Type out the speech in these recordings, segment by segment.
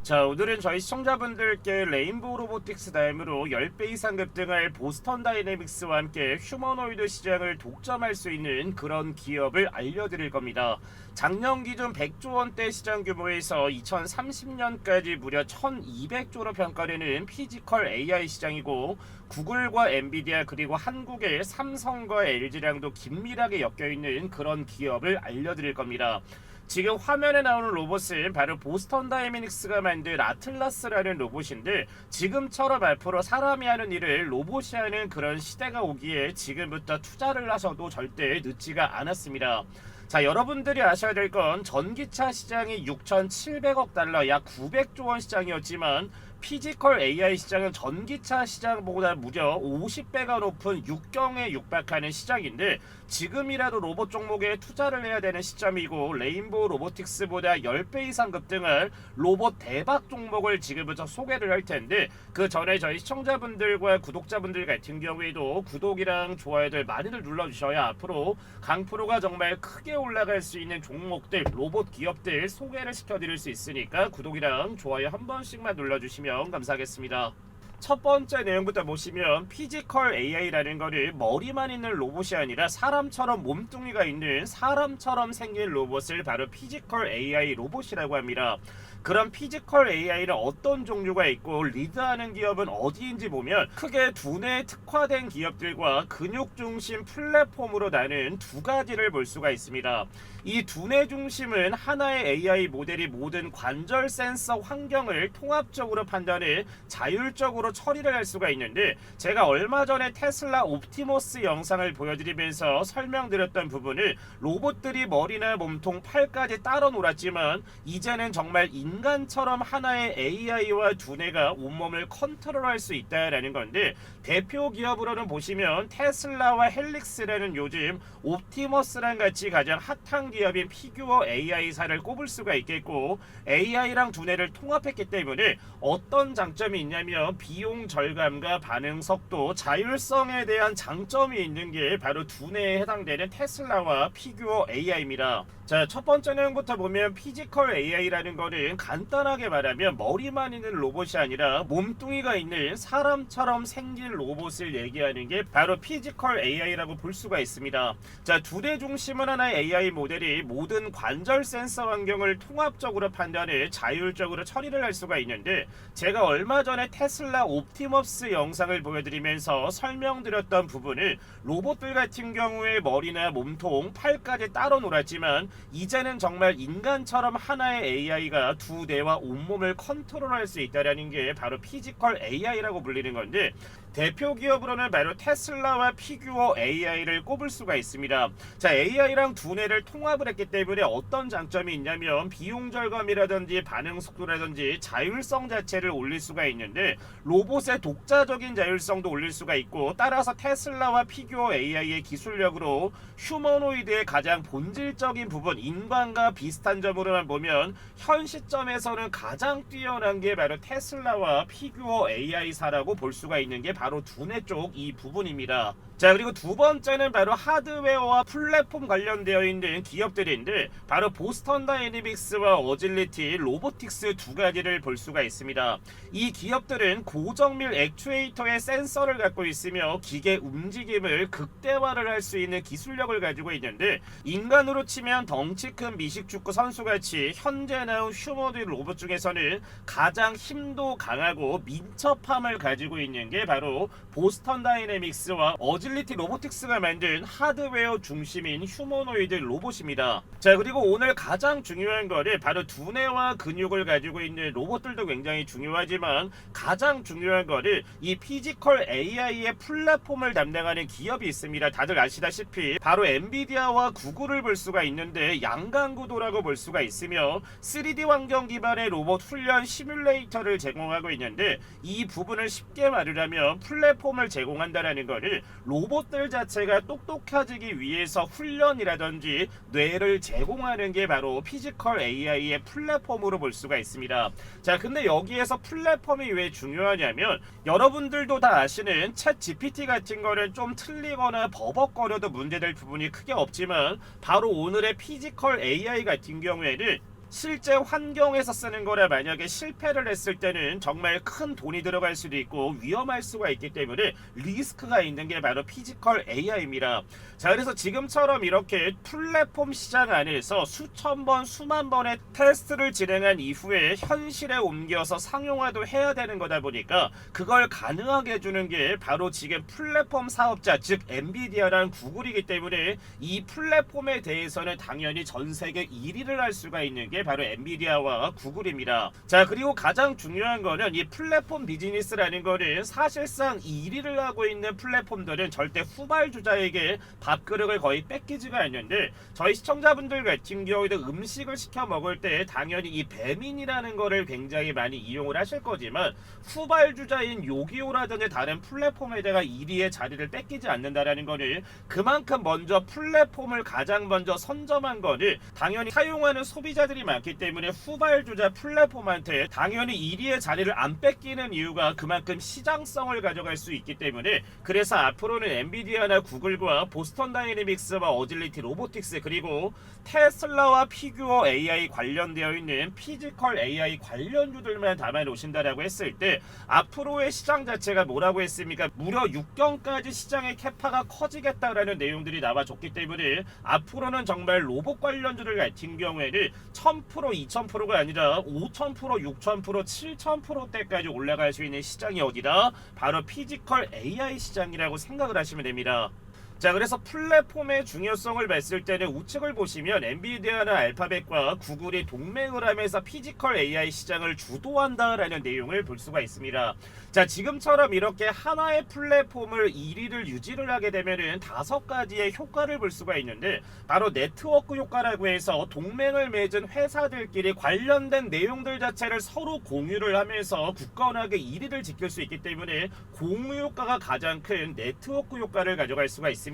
자, 오늘은 저희 시청자분들께 레인보우 로보틱스 다음으로 10배 이상 급등할 보스턴 다이내믹스와 함께 휴머노이드 시장을 독점할 수 있는 그런 기업을 알려드릴 겁니다. 작년 기준 100조 원대 시장 규모에서 2030년까지 무려 1200조로 평가되는 피지컬 AI 시장이고, 구글과 엔비디아 그리고 한국의 삼성과 LG랑도 긴밀하게 엮여있는 그런 기업을 알려드릴 겁니다. 지금 화면에 나오는 로봇은 바로 보스턴 다이내믹스가 만든 아틀라스라는 로봇인데, 지금처럼 앞으로 사람이 하는 일을 로봇이 하는 그런 시대가 오기에 지금부터 투자를 하셔도 절대 늦지가 않았습니다. 자, 여러분들이 아셔야 될 건 전기차 시장이 6,700억 달러 약 900조 원 시장이었지만, 피지컬 AI 시장은 전기차 시장보다 무려 50배가 높은 6경에 육박하는 시장인데, 지금이라도 로봇 종목에 투자를 해야 되는 시점이고, 레인보우 로보틱스보다 10배 이상 급등할 로봇 대박 종목을 지금부터 소개를 할 텐데, 그 전에 저희 시청자분들과 구독자분들 같은 경우에도 구독이랑 좋아요들 많이들 눌러주셔야 앞으로 강프로가 정말 크게 올라갈 수 있는 종목들, 로봇 기업들 소개를 시켜드릴 수 있으니까 구독이랑 좋아요 한 번씩만 눌러주시면 감사하겠습니다. 첫 번째 내용부터 보시면, 피지컬 AI라는 거를 머리만 있는 로봇이 아니라 사람처럼 몸뚱이가 있는 사람처럼 생긴 로봇을 바로 피지컬 AI 로봇이라고 합니다. 그럼 피지컬 AI는 어떤 종류가 있고 리드하는 기업은 어디인지 보면, 크게 두뇌에 특화된 기업들과 근육 중심 플랫폼으로 나눈 두 가지를 볼 수가 있습니다. 이 두뇌 중심은 하나의 AI 모델이 모든 관절 센서 환경을 통합적으로 판단해 자율적으로 처리를 할 수가 있는데, 제가 얼마 전에 테슬라 옵티머스 영상을 보여드리면서 설명드렸던 부분을 로봇들이 머리나 몸통, 팔까지 따로 놀았지만, 이제는 정말 인간처럼 하나의 AI와 두뇌가 온몸을 컨트롤할 수 있다라는 건데, 대표 기업으로는 보시면 테슬라와 헬릭스라는 요즘 옵티머스랑 같이 가장 핫한 기업인 피규어 AI사를 꼽을 수가 있겠고, AI랑 두뇌를 통합했기 때문에 어떤 장점이 있냐면 비용 절감과 반응 속도, 자율성에 대한 장점이 있는 게 바로 두뇌에 해당되는 테슬라와 피규어 AI입니다. 자, 첫 번째 내용부터 보면, 피지컬 AI라는 거는 간단하게 말하면 머리만 있는 로봇이 아니라 몸뚱이가 있는 사람처럼 생긴 로봇을 얘기하는 게 바로 피지컬 AI라고 볼 수가 있습니다. 자, 두뇌 중심은 하나의 AI 모델이 모든 관절 센서 환경을 통합적으로 판단해 자율적으로 처리를 할 수가 있는데, 제가 얼마 전에 테슬라 옵티머스 영상을 보여드리면서 설명드렸던 부분을 로봇들 같은 경우에 머리나 몸통, 팔까지 따로 놀았지만, 이제는 정말 인간처럼 하나의 AI가 두 뇌와 온몸을 컨트롤할 수 있다는 게 바로 피지컬 AI라고 불리는 건데, 대표 기업으로는 바로 테슬라와 피규어 AI를 꼽을 수가 있습니다. 자, AI랑 두뇌를 통합을 했기 때문에 어떤 장점이 있냐면, 비용 절감이라든지 반응 속도라든지 자율성 자체를 올릴 수가 있는데, 로봇의 독자적인 자율성도 올릴 수가 있고, 따라서 테슬라와 피규어 AI의 기술력으로 휴머노이드의 가장 본질적인 부분, 인간과 비슷한 점으로만 보면 현 시점에서는 가장 뛰어난 게 바로 테슬라와 피규어 AI사라고 볼 수가 있는 게 바로 두뇌 쪽 이 부분입니다. 자, 그리고 두 번째는 바로 하드웨어와 플랫폼 관련되어 있는 기업들인데, 바로 보스턴 다이내믹스와 어질리티 로보틱스 두 가지를 볼 수가 있습니다. 이 기업들은 고정밀 액추에이터의 센서를 갖고 있으며 기계 움직임을 극대화를 할 수 있는 기술력을 가지고 있는데, 인간으로 치면 덩치 큰 미식축구 선수같이 현재 나온 휴머노이드 로봇 중에서는 가장 힘도 강하고 민첩함을 가지고 있는 게 바로 보스턴 다이내믹스와 어질리티 로보틱스가 만든 하드웨어 중심인 휴머노이드 로봇입니다. 자, 그리고 오늘 가장 중요한 거를 바로 두뇌와 근육을 가지고 있는 로봇들도 굉장히 중요하지만, 가장 중요한 거를 이 피지컬 AI의 플랫폼을 담당하는 기업이 있습니다. 다들 아시다시피 바로 엔비디아와 구글을 볼 수가 있는데, 양강구도라고 볼 수가 있으며 3D 환경 기반의 로봇 훈련 시뮬레이터를 제공하고 있는데, 이 부분을 쉽게 말하면 플랫폼을 제공한다는 거를 로봇들 자체가 똑똑해지기 위해서 훈련이라든지 뇌를 제공하는 게 바로 피지컬 AI의 플랫폼으로 볼 수가 있습니다. 자, 근데 여기에서 플랫폼이 왜 중요하냐면, 여러분들도 다 아시는 챗 GPT 같은 거는 좀 틀리거나 버벅거려도 문제될 부분이 크게 없지만, 바로 오늘의 피지컬 AI 같은 경우에는 실제 환경에서 쓰는 거라 만약에 실패를 했을 때는 정말 큰 돈이 들어갈 수도 있고 위험할 수가 있기 때문에 리스크가 있는 게 바로 피지컬 AI입니다. 자, 그래서 지금처럼 이렇게 플랫폼 시장 안에서 수천 번 수만 번의 테스트를 진행한 이후에 현실에 옮겨서 상용화도 해야 되는 거다 보니까 그걸 가능하게 해주는 게 바로 지금 플랫폼 사업자, 즉 엔비디아랑 구글이기 때문에 이 플랫폼에 대해서는 당연히 전 세계 1위를 할 수가 있는 게 바로 엔비디아와 구글입니다. 자, 그리고 가장 중요한 거는 이 플랫폼 비즈니스라는 거는 사실상 1위를 하고 있는 플랫폼들은 절대 후발주자에게 밥그릇을 거의 뺏기지가 않는데, 저희 시청자분들 같은 경우에도 음식을 시켜 먹을 때 당연히 이 배민이라는 거를 굉장히 많이 이용을 하실 거지만 후발주자인 요기요라든지 다른 플랫폼에다가 1위의 자리를 뺏기지 않는다라는 거는 그만큼 먼저 플랫폼을 가장 먼저 선점한 거는 당연히 사용하는 소비자들이 많기 때문에 후발주자 플랫폼한테 당연히 1위의 자리를 안 뺏기는 이유가 그만큼 시장성을 가져갈 수 있기 때문에, 그래서 앞으로는 엔비디아나 구글과 보스턴 다이내믹스와 어질리티 로보틱스 그리고 테슬라와 피규어 AI 관련되어 있는 피지컬 AI 관련주들만 담아놓으신다라고 했을 때 앞으로의 시장 자체가 뭐라고 했습니까? 무려 6경까지 시장의 캐파가 커지겠다라는 내용들이 나와줬기 때문에 앞으로는 정말 로봇 관련주들 같은 경우에는 1000%, 2000%가 아니라 5000%, 6000%, 7000%대까지 올라갈 수 있는 시장이 어디다? 바로 피지컬 AI 시장이라고 생각을 하시면 됩니다. 자, 그래서 플랫폼의 중요성을 봤을 때는 우측을 보시면 엔비디아나 알파벳과 구글이 동맹을 하면서 피지컬 AI 시장을 주도한다라는 내용을 볼 수가 있습니다. 자, 지금처럼 이렇게 하나의 플랫폼을 1위를 유지를 하게 되면은 5가지의 효과를 볼 수가 있는데, 바로 네트워크 효과라고 해서 동맹을 맺은 회사들끼리 관련된 내용들 자체를 서로 공유를 하면서 굳건하게 1위를 지킬 수 있기 때문에 공유 효과가 가장 큰 네트워크 효과를 가져갈 수가 있습니다.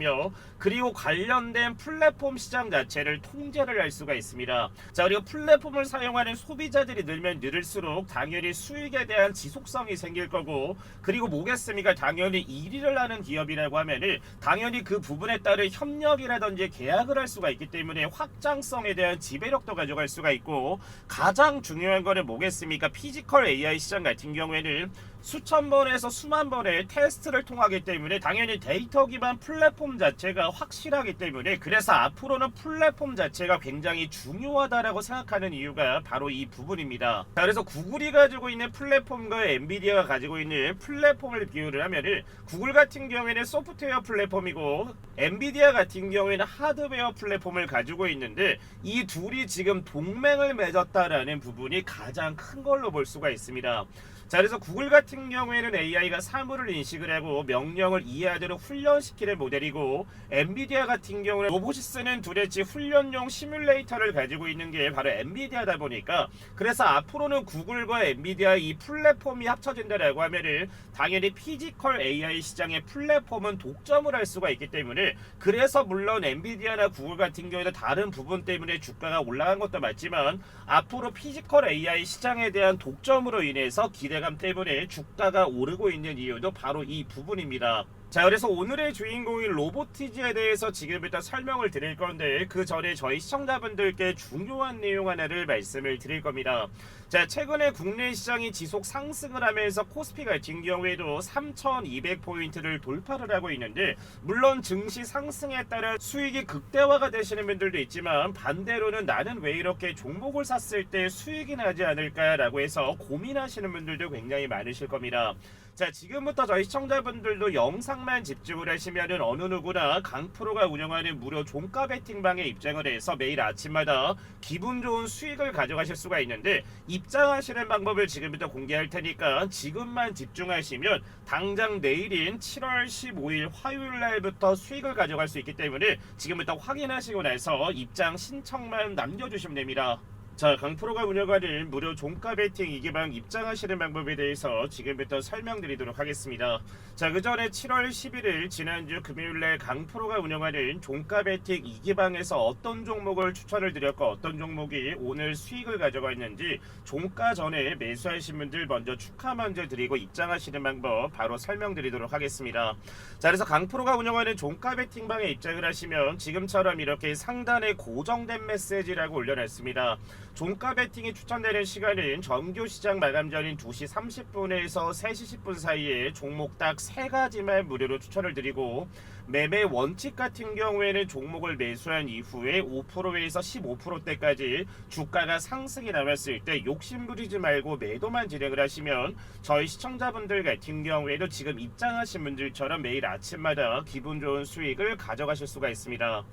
그리고 관련된 플랫폼 시장 자체를 통제를 할 수가 있습니다. 자, 그리고 플랫폼을 사용하는 소비자들이 늘면 늘을수록 당연히 수익에 대한 지속성이 생길 거고, 그리고 뭐겠습니까? 당연히 1위를 하는 기업이라고 하면은 당연히 그 부분에 따른 협력이라든지 계약을 할 수가 있기 때문에 확장성에 대한 지배력도 가져갈 수가 있고, 가장 중요한 거는 뭐겠습니까? 피지컬 AI 시장 같은 경우에는 수천 번에서 수만 번의 테스트를 통하기 때문에 당연히 데이터 기반 플랫폼 자체가 확실하기 때문에, 그래서 앞으로는 플랫폼 자체가 굉장히 중요하다라고 생각하는 이유가 바로 이 부분입니다. 자, 그래서 구글이 가지고 있는 플랫폼과 엔비디아가 가지고 있는 플랫폼을 비교를 하면은 구글 같은 경우에는 소프트웨어 플랫폼이고 엔비디아 같은 경우에는 하드웨어 플랫폼을 가지고 있는데, 이 둘이 지금 동맹을 맺었다라는 부분이 가장 큰 걸로 볼 수가 있습니다. 자, 그래서 구글 같은 경우에는 AI가 사물을 인식을 하고 명령을 이해하도록 훈련시키는 모델이고, 엔비디아 같은 경우는 로봇이 쓰는 두레지 훈련용 시뮬레이터를 가지고 있는 게 바로 엔비디아다 보니까, 그래서 앞으로는 구글과 엔비디아 이 플랫폼이 합쳐진다라고 하면은 당연히 피지컬 AI 시장의 플랫폼은 독점을 할 수가 있기 때문에, 그래서 물론 엔비디아나 구글 같은 경우에도 다른 부분 때문에 주가가 올라간 것도 맞지만 앞으로 피지컬 AI 시장에 대한 독점으로 인해서 기대감 때문에 주가가 오르고 있는 이유도 바로 이 부분입니다. 자, 그래서 오늘의 주인공인 로보티지에 대해서 지금부터 설명을 드릴 건데, 그 전에 저희 시청자분들께 중요한 내용 하나를 말씀을 드릴 겁니다. 자, 최근에 국내 시장이 지속 상승을 하면서 코스피 같은 경우에도 3200포인트를 돌파를 하고 있는데, 물론 증시 상승에 따라 수익이 극대화가 되시는 분들도 있지만 반대로는 나는 왜 이렇게 종목을 샀을 때 수익이 나지 않을까라고 해서 고민하시는 분들도 굉장히 많으실 겁니다. 자, 지금부터 저희 시청자분들도 영상만 집중을 하시면은 어느 누구나 강프로가 운영하는 무료 종가 베팅방에 입장을 해서 매일 아침마다 기분 좋은 수익을 가져가실 수가 있는데, 입장하시는 방법을 지금부터 공개할 테니까 지금만 집중하시면 당장 내일인 7월 15일 화요일 날부터 수익을 가져갈 수 있기 때문에 지금부터 확인하시고 나서 입장 신청만 남겨주시면 됩니다. 자, 강프로가 운영하는 무료 종가 베팅 이기방 입장하시는 방법에 대해서 지금부터 설명드리도록 하겠습니다. 자, 그 전에 7월 11일 지난주 금요일날 강프로가 운영하는 종가 베팅 이기방에서 어떤 종목을 추천을 드렸고 어떤 종목이 오늘 수익을 가져갔는지 종가 전에 매수하신 분들 먼저 축하 먼저 드리고 입장하시는 방법 바로 설명드리도록 하겠습니다. 자, 그래서 강프로가 운영하는 종가 베팅방에 입장을 하시면 지금처럼 이렇게 상단에 고정된 메시지라고 올려놨습니다. 종가 베팅이 추천되는 시간은 정규 시장 마감 전인 2시 30분에서 3시 10분 사이에 종목 딱 3가지만 무료로 추천을 드리고, 매매 원칙 같은 경우에는 종목을 매수한 이후에 5%에서 15%대까지 주가가 상승이 나왔을 때 욕심 부리지 말고 매도만 진행을 하시면 저희 시청자분들 같은 경우에도 지금 입장하신 분들처럼 매일 아침마다 기분 좋은 수익을 가져가실 수가 있습니다.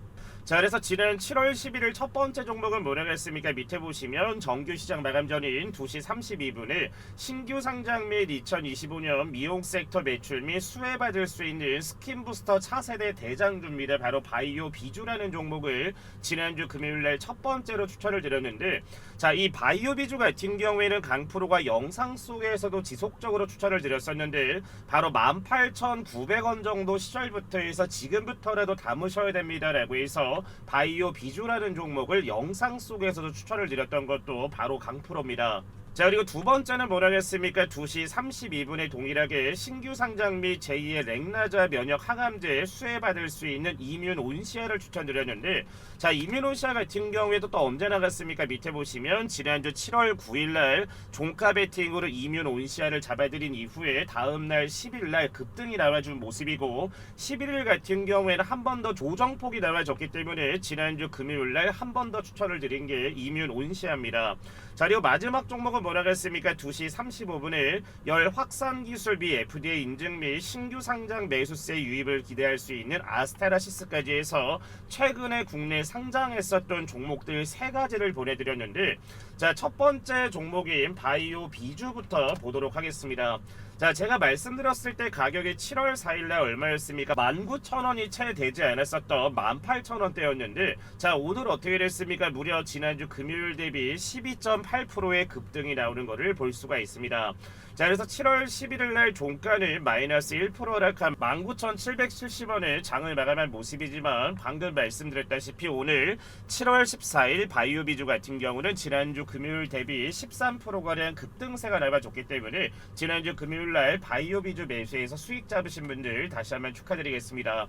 자, 그래서 지난 7월 11일 첫 번째 종목은 뭐라고 했습니까? 밑에 보시면 정규 시장 마감 전인 2시 32분에 신규 상장 및 2025년 미용 섹터 매출 및 수혜받을 수 있는 스킨부스터 차세대 대장주입니다. 바로 바이오 비주라는 종목을 지난주 금요일날 첫 번째로 추천을 드렸는데, 자, 이 바이오 비주 같은 경우에는 강프로가 영상 속에서도 지속적으로 추천을 드렸었는데, 바로 18,900원 정도 시절부터 해서 지금부터라도 담으셔야 됩니다라고 해서 바이오 비주라는 종목을 영상 속에서도 추천을 드렸던 것도 바로 강프로입니다. 자, 그리고 두 번째는 뭐라고 했습니까? 2시 32분에 동일하게 신규 상장 및 제2의 렉나자 면역 항암제 수혜받을 수 있는 이뮨 온시아를 추천드렸는데, 자, 이뮨 온시아 같은 경우에도 또 언제 나갔습니까? 밑에 보시면 지난주 7월 9일날 종가 베팅으로 이뮨 온시아를 잡아드린 이후에 다음날 10일날 급등이 나와준 모습이고, 11일 같은 경우에는 한 번 더 조정폭이 나와줬기 때문에 지난주 금요일날 한 번 더 추천을 드린 게 이뮨 온시아입니다. 자, 그리고 마지막 종목은 뭐라고 했습니까? 2시 35분에 열 확산 기술비 FDA 인증 및 신규 상장 매수세 유입을 기대할 수 있는 아스테라시스까지 해서 최근에 국내 상장했었던 종목들 3가지를 보내드렸는데, 자, 첫 번째 종목인 바이오 비주부터 보도록 하겠습니다. 자, 제가 말씀드렸을 때 가격이 7월 4일날 얼마였습니까? 19,000원이 채 되지 않았었던 18,000원대였는데, 자, 오늘 어떻게 됐습니까? 무려 지난주 금요일 대비 12.8%의 급등이 나오는 것을 볼 수가 있습니다. 자, 그래서 7월 11일날 종가는 마이너스 1% 하락한 19,770원에 장을 마감한 모습이지만, 방금 말씀드렸다시피 오늘 7월 14일 바이오 비주 같은 경우는 지난주 금요일 대비 13%가량 급등세가 나와줬기 때문에 지난주 금요일날 바이오 비주 매수에서 수익 잡으신 분들 다시 한번 축하드리겠습니다.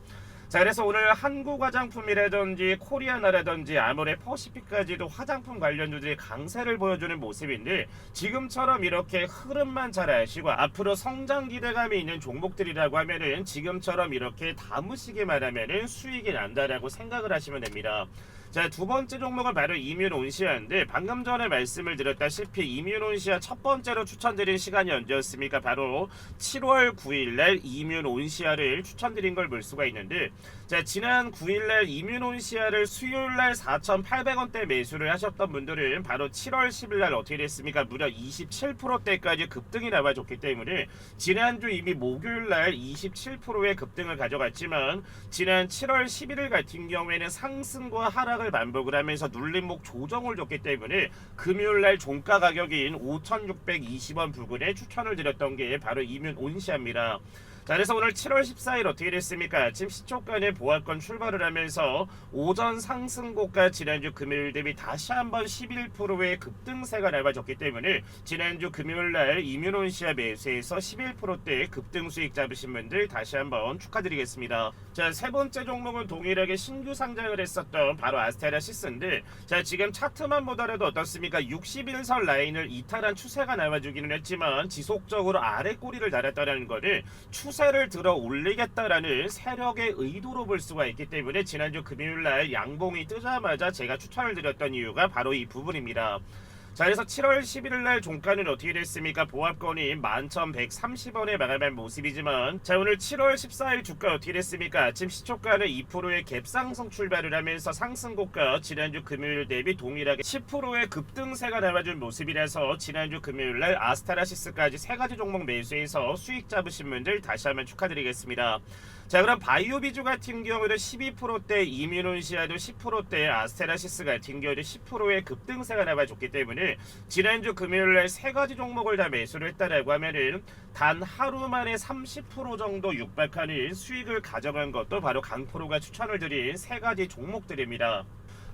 자, 그래서 오늘 한국 화장품이라든지 코리아나라든지 아모레 퍼시픽까지도 화장품 관련주들이 강세를 보여주는 모습인데, 지금처럼 이렇게 흐름만 잘 아시고 앞으로 성장 기대감이 있는 종목들이라고 하면은 지금처럼 이렇게 담으시기만 하면은 수익이 난다라고 생각을 하시면 됩니다. 자, 두 번째 종목은 바로 이뮨 온시아인데, 방금 전에 말씀을 드렸다시피 이뮨 온시아 첫 번째로 추천드린 시간이 언제였습니까? 바로 7월 9일날 이뮨 온시아를 추천드린 걸 볼 수가 있는데, 자, 지난 9일날 이뮨 온시아를 수요일날 4,800원대 매수를 하셨던 분들은 바로 7월 10일날 어떻게 됐습니까? 무려 27%대까지 급등이 나와줬기 때문에 지난주 이미 목요일날 27%의 급등을 가져갔지만, 지난 7월 11일 같은 경우에는 상승과 하락을 반복을 하면서 눌림목 조정을 줬기 때문에 금요일날 종가 가격인 5,620원 부근에 추천을 드렸던 게 바로 이뮨 온시아입니다. 자, 그래서 오늘 7월 14일 어떻게 됐습니까? 아침 시초간에 보합권 출발을 하면서 오전 상승고가 지난주 금요일 대비 다시 한번 11%의 급등세가 나와줬기 때문에 지난주 금요일날 이뮨 온시아 매수에서 11%대 급등 수익 잡으신 분들 다시 한번 축하드리겠습니다. 자, 세 번째 종목은 동일하게 신규 상장을 했었던 바로 아스테라시스인데, 자, 지금 차트만 보더라도 어떻습니까? 61선 라인을 이탈한 추세가 나와주기는 했지만 지속적으로 아래 꼬리를 달았다는 거를 추세를 들어 올리겠다라는 세력의 의도로 볼 수가 있기 때문에 지난주 금요일날 양봉이 뜨자마자 제가 추천을 드렸던 이유가 바로 이 부분입니다. 자, 그래서 7월 11일날 종가는 어떻게 됐습니까? 보합권이 11,130원에 마감한 모습이지만, 자, 오늘 7월 14일 주가 어떻게 됐습니까? 아침 시초가는 2%의 갭상승 출발을 하면서 상승고가 지난주 금요일 대비 동일하게 10%의 급등세가 나와준 모습이라서 지난주 금요일날 아스테라시스까지 3가지 종목 매수해서 수익 잡으신 분들 다시 한번 축하드리겠습니다. 자, 그럼 바이오 비주 같은 경우는 12%대, 이뮨 온시아도 10%대, 아스테라시스 같은 경우는 10%의 급등세가 나와줬기 때문에 지난주 금요일날 3가지 종목을 다 매수를 했다라고 하면은 단 하루 만에 30% 정도 육박하는 수익을 가져간 것도 바로 강프로가 추천을 드린 3가지 종목들입니다.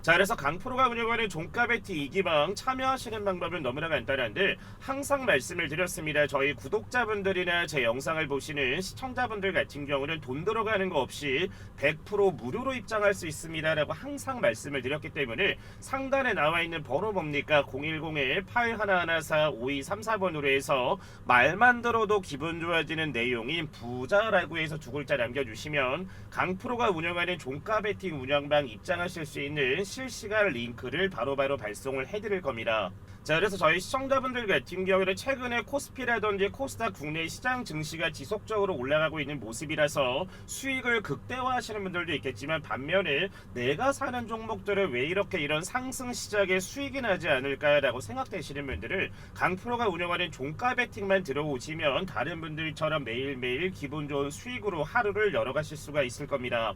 자, 그래서 강프로가 운영하는 종가 배팅 이기방 참여하시는 방법은 너무나 간단한데 항상 말씀을 드렸습니다. 저희 구독자분들이나 제 영상을 보시는 시청자분들 같은 경우는 돈 들어가는 거 없이 100% 무료로 입장할 수 있습니다 라고 항상 말씀을 드렸기 때문에 상단에 나와 있는 번호 뭡니까? 010-8114-5234번으로 해서 말만 들어도 기분 좋아지는 내용인 부자라고 해서 두 글자 남겨주시면 강프로가 운영하는 종가 배팅 운영방 입장하실 수 있는 실시간 링크를 바로바로 발송을 해드릴 겁니다. 자, 그래서 저희 시청자분들 같은 경우는 최근에 코스피라든지 코스닥 국내 시장 증시가 지속적으로 올라가고 있는 모습이라서 수익을 극대화하시는 분들도 있겠지만 반면에 내가 사는 종목들은 왜 이렇게 이런 상승 시작에 수익이 나지 않을까라고 생각되시는 분들은 강프로가 운영하는 종가 배팅만 들어오시면 다른 분들처럼 매일매일 기분 좋은 수익으로 하루를 열어가실 수가 있을 겁니다.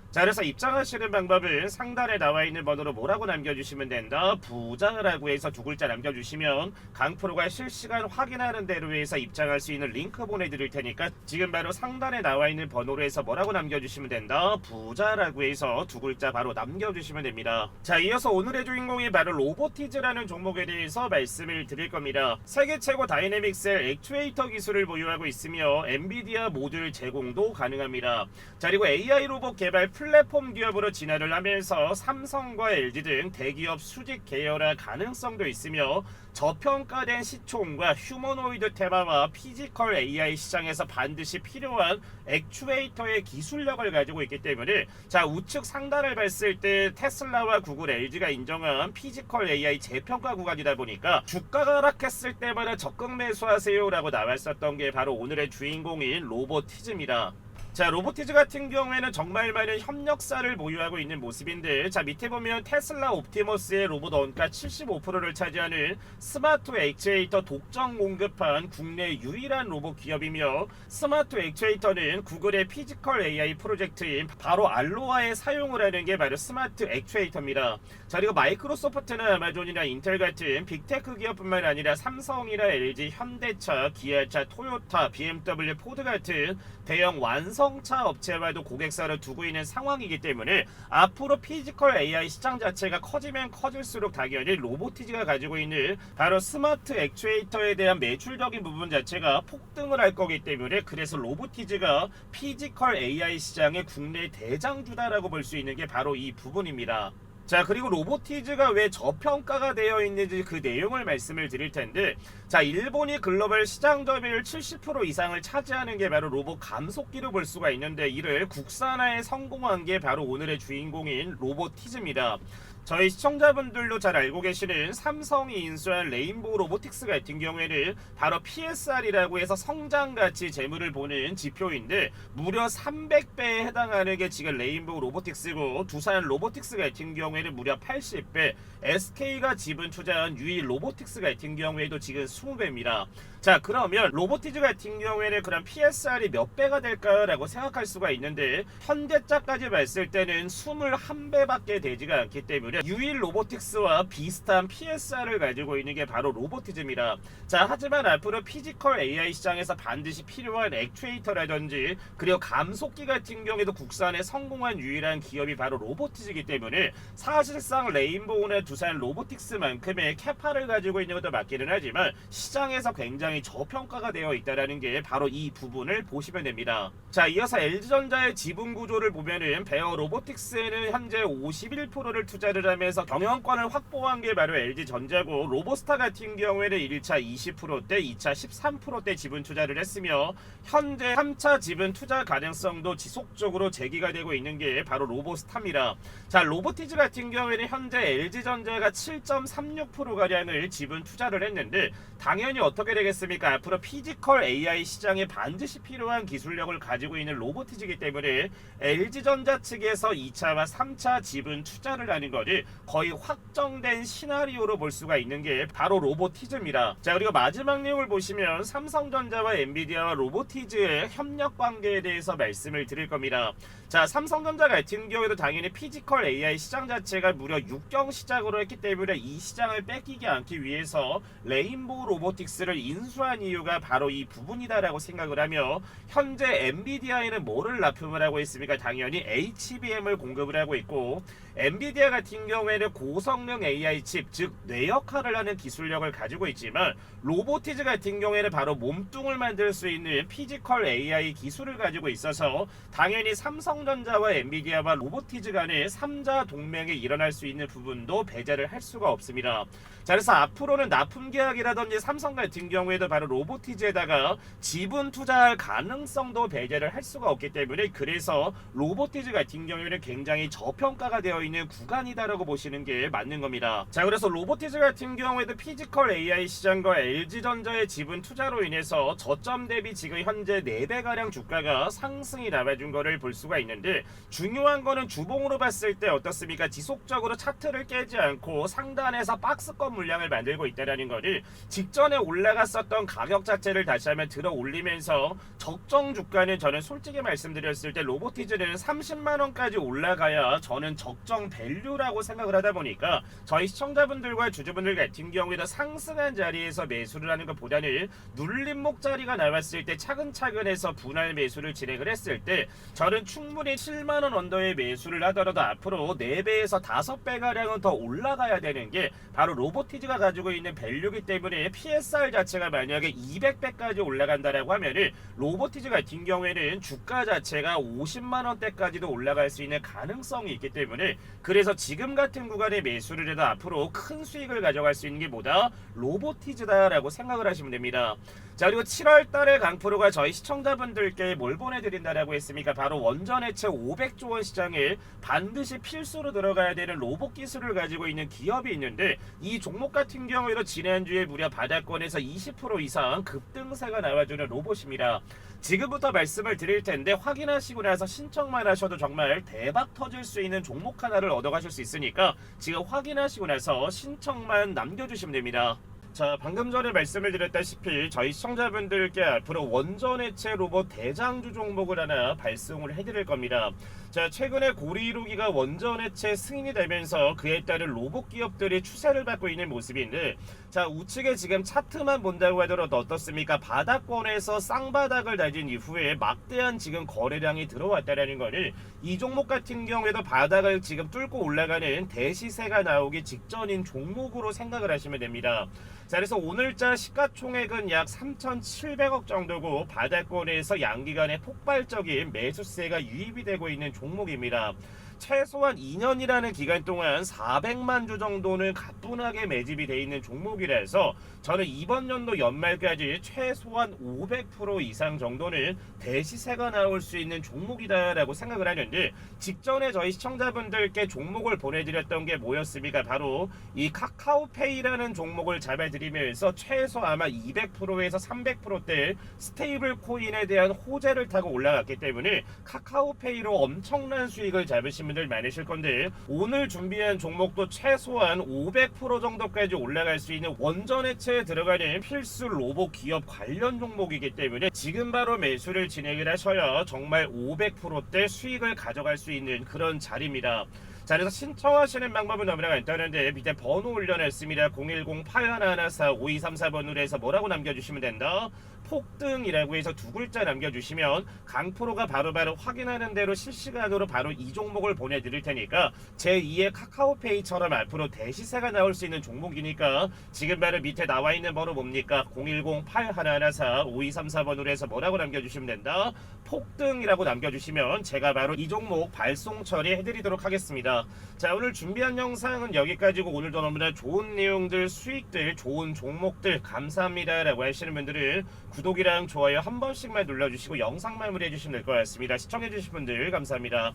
자, 그래서 입장하시는 방법은 상단에 나와 있는 번호로 뭐라고 남겨주시면 된다. 부자라고 해서 두 글자 남겨주시면 강프로가 실시간 확인하는 대로 해서 입장할 수 있는 링크 보내드릴 테니까 지금 바로 상단에 나와 있는 번호로 해서 뭐라고 남겨주시면 된다. 부자라고 해서 두 글자 바로 남겨주시면 됩니다. 자, 이어서 오늘의 주인공이 바로 로보티즈라는 종목에 대해서 말씀을 드릴 겁니다. 세계 최고 다이내믹셀 액추에이터 기술을 보유하고 있으며 엔비디아 모듈 제공도 가능합니다. 자, 그리고 AI 로봇 개발 플랫폼 기업으로 진화를 하면서 삼성과 LG 등 대기업 수직 계열화 가능성도 있으며 저평가된 시총과 휴머노이드 테마와 피지컬 AI 시장에서 반드시 필요한 액추에이터의 기술력을 가지고 있기 때문에 자, 우측 상단을 봤을 때 테슬라와 구글, LG가 인정한 피지컬 AI 재평가 구간이다 보니까 주가가 하락했을 때마다 적극 매수하세요 라고 나왔었던 게 바로 오늘의 주인공인 로보티즈입니다. 자, 로보티즈 같은 경우에는 정말 많은 협력사를 보유하고 있는 모습인데 자, 밑에 보면 테슬라 옵티머스의 로봇 원가 75%를 차지하는 스마트 액추에이터 독점 공급한 국내 유일한 로봇 기업이며 스마트 액추에이터는 구글의 피지컬 AI 프로젝트인 바로 알로하에 사용을 하는 게 바로 스마트 액추에이터입니다. 자, 그리고 마이크로소프트나 아마존이나 인텔 같은 빅테크 기업뿐만 아니라 삼성이나 LG, 현대차, 기아차, 토요타, BMW, 포드 같은 대형 완성차 업체와도 고객사를 두고 있는 상황이기 때문에 앞으로 피지컬 AI 시장 자체가 커지면 커질수록 당연히 로보티즈가 가지고 있는 바로 스마트 액추에이터에 대한 매출적인 부분 자체가 폭등을 할 거기 때문에 그래서 로보티즈가 피지컬 AI 시장의 국내 대장주다라고 볼 수 있는 게 바로 이 부분입니다. 자, 그리고 로보티즈가 왜 저평가가 되어 있는지 그 내용을 말씀을 드릴 텐데 자, 일본이 글로벌 시장 점유율 70% 이상을 차지하는 게 바로 로봇 감속기로 볼 수가 있는데 이를 국산화에 성공한 게 바로 오늘의 주인공인 로보티즈입니다. 저희 시청자분들도 잘 알고 계시는 삼성이 인수한 레인보우 로보틱스 같은 경우에는 바로 PSR이라고 해서 성장가치 재물을 보는 지표인데 무려 300배에 해당하는 게 지금 레인보우 로보틱스고 두산 로보틱스 같은 경우에는 무려 80배, SK가 지분 투자한 유일 로보틱스 같은 경우에도 지금 20배입니다. 자, 그러면 로보티즈 같은 경우에는 그럼 PSR이 몇 배가 될까라고 생각할 수가 있는데 현대차까지 봤을 때는 21배밖에 되지가 않기 때문에 유일 로보틱스와 비슷한 PSR을 가지고 있는 게 바로 로보티즈입니다. 자, 하지만 앞으로 피지컬 AI 시장에서 반드시 필요한 액추에이터라든지 그리고 감속기 같은 경우에도 국산에 성공한 유일한 기업이 바로 로보티즈이기 때문에 사실상 레인보우나 두산 로보틱스만큼의 캐파를 가지고 있는 것도 맞기는 하지만 시장에서 굉장히 저평가가 되어 있다는 게 바로 이 부분을 보시면 됩니다. 자, 이어서 LG전자의 지분 구조를 보면은 베어 로보틱스에는 현재 51%를 투자를 하면서 경영권을 확보한 게 바로 LG전자고 로보스타 같은 경우에는 1차 20%대, 2차 13%대 지분 투자를 했으며 현재 3차 지분 투자 가능성도 지속적으로 제기가 되고 있는 게 바로 로보스타입니다. 자, 로보티즈 같은 경우에는 현재 LG전자가 7.36%가량을 지분 투자를 했는데 당연히 어떻게 되겠습니까? 앞으로 피지컬 AI 시장에 반드시 필요한 기술력을 가지고 있는 로보티즈이기 때문에 LG전자 측에서 2차와 3차 지분 투자를 하는 것이 거의 확정된 시나리오로 볼 수가 있는 게 바로 로보티즈입니다. 자, 그리고 마지막 내용을 보시면 삼성전자와 엔비디아와 로보티즈의 협력 관계에 대해서 말씀을 드릴 겁니다. 자, 삼성전자 같은 경우에도 당연히 피지컬 AI 시장 자체가 무려 6경 시작으로 했기 때문에 이 시장을 뺏기지 않기 위해서 레인보우 로보틱스를 인수한 이유가 바로 이 부분이다라고 생각을 하며 현재 엔비디아에는 뭐를 납품을 하고 있습니까? 당연히 HBM을 공급을 하고 있고 엔비디아 같은 같은 경우에는 고성능 AI 칩, 즉 뇌 역할을 하는 기술력을 가지고 있지만 로보티즈 같은 경우에는 바로 몸뚱을 만들 수 있는 피지컬 AI 기술을 가지고 있어서 당연히 삼성전자와 엔비디아와 로보티즈 간의 3자 동맹이 일어날 수 있는 부분도 배제를 할 수가 없습니다. 자, 그래서 앞으로는 납품 계약이라든지 삼성 같은 경우에도 바로 로보티즈에다가 지분 투자할 가능성도 배제를 할 수가 없기 때문에 그래서 로보티즈 같은 경우에는 굉장히 저평가가 되어 있는 구간이다라고 보시는 게 맞는 겁니다. 자, 그래서 로보티즈 같은 경우에도 피지컬 AI 시장과 LG전자의 지분 투자로 인해서 저점 대비 지금 현재 4배가량 주가가 상승이 나와준 거를 볼 수가 있는데 중요한 거는 주봉으로 봤을 때 어떻습니까? 지속적으로 차트를 깨지 않고 상단에서 박스권 물량을 만들고 있다는 거를 직전에 올라갔었던 가격 자체를 다시 한번 들어 올리면서 적정 주가는 저는 솔직히 말씀드렸을 때 로보티즈는 30만원까지 올라가야 저는 적정 밸류라고 생각을 하다 보니까 저희 시청자분들과 주주분들 같은 경우에도 상승한 자리에서 매수를 하는 것보다는 눌림목 자리가 나왔을 때 차근차근 해서 분할 매수를 진행을 했을 때 저는 충분히 7만원 언더의 매수를 하더라도 앞으로 4배에서 5배가량은 더 올라가야 되는 게 바로 로보티즈가 가지고 있는 밸류이기 때문에 PSR 자체가 만약에 200배까지 올라간다라고 하면은 로보티즈 같은 경우에는 주가 자체가 50만원대까지도 올라갈 수 있는 가능성이 있기 때문에 그래서 지금 같은 구간에 매수를 해도 앞으로 큰 수익을 가져갈 수 있는 게 뭐다? 로보티즈다라고 생각을 하시면 됩니다. 자, 그리고 7월달에 강프로가 저희 시청자분들께 뭘 보내드린다라고 했습니까? 바로 원전해체 500조원 시장에 반드시 필수로 들어가야 되는 로봇 기술을 가지고 있는 기업이 있는데 이 종목 같은 경우에도 지난주에 무려 바닥권에서 20% 이상 급등세가 나와주는 로봇입니다. 지금부터 말씀을 드릴 텐데 확인하시고 나서 신청만 하셔도 정말 대박 터질 수 있는 종목 하나를 얻어가실 수 있으니까 지금 확인하시고 나서 신청만 남겨주시면 됩니다. 자, 방금 전에 말씀을 드렸다시피 저희 시청자분들께 앞으로 원전해체 로봇 대장주 종목을 하나 발송을 해드릴 겁니다. 자, 최근에 고리이루기가 원전해체 승인이 되면서 그에 따른 로봇 기업들이 추세를 받고 있는 모습인데 자, 우측에 지금 차트만 본다고 하더라도 어떻습니까? 바닥권에서 쌍바닥을 다진 이후에 막대한 지금 거래량이 들어왔다는 거는 이 종목 같은 경우에도 바닥을 지금 뚫고 올라가는 대시세가 나오기 직전인 종목으로 생각을 하시면 됩니다. 자, 그래서 오늘자 시가총액은 약 3,700억 정도고 바닥권에서 양기간의 폭발적인 매수세가 유입이 되고 있는 종목입니다. 최소한 2년이라는 기간 동안 400만 주 정도는 가뿐하게 매집이 되어 있는 종목이라서 저는 이번 연도 연말까지 최소한 500% 이상 정도는 대시세가 나올 수 있는 종목이다라고 생각을 하는데 직전에 저희 시청자분들께 종목을 보내드렸던 게 뭐였습니까? 바로 이 카카오페이라는 종목을 잡아드리면서 최소 아마 200%에서 300%대 스테이블 코인에 대한 호재를 타고 올라갔기 때문에 카카오페이로 엄청난 수익을 잡으신 분들 많으실 건데 오늘 준비한 종목도 최소한 500% 정도까지 올라갈 수 있는 원전해체에 들어가는 필수 로봇 기업 관련 종목이기 때문에 지금 바로 매수를 진행을 하셔야 정말 500%대 수익을 가져갈 수 있는 그런 자리입니다. 자, 그래서 신청하시는 방법은 너무나 간단한데 밑에 번호 올려놨습니다. 010-8114-5234번으로 해서 뭐라고 남겨주시면 된다. 폭등이라고 해서 2글자 남겨주시면 강프로가 바로바로 확인하는 대로 실시간으로 바로 이 종목을 보내드릴 테니까 제2의 카카오페이처럼 앞으로 대시세가 나올 수 있는 종목이니까 지금 바로 밑에 나와 있는 번호 뭡니까? 010-8114-5234번으로 해서 뭐라고 남겨주시면 된다. 폭등이라고 남겨주시면 제가 바로 이 종목 발송 처리해드리도록 하겠습니다. 자, 오늘 준비한 영상은 여기까지고 오늘도 너무나 좋은 내용들, 수익들, 좋은 종목들 감사합니다 라고 하시는 분들은 구독이랑 좋아요 한 번씩만 눌러주시고 영상 마무리해주시면 될 것 같습니다. 시청해주신 분들 감사합니다.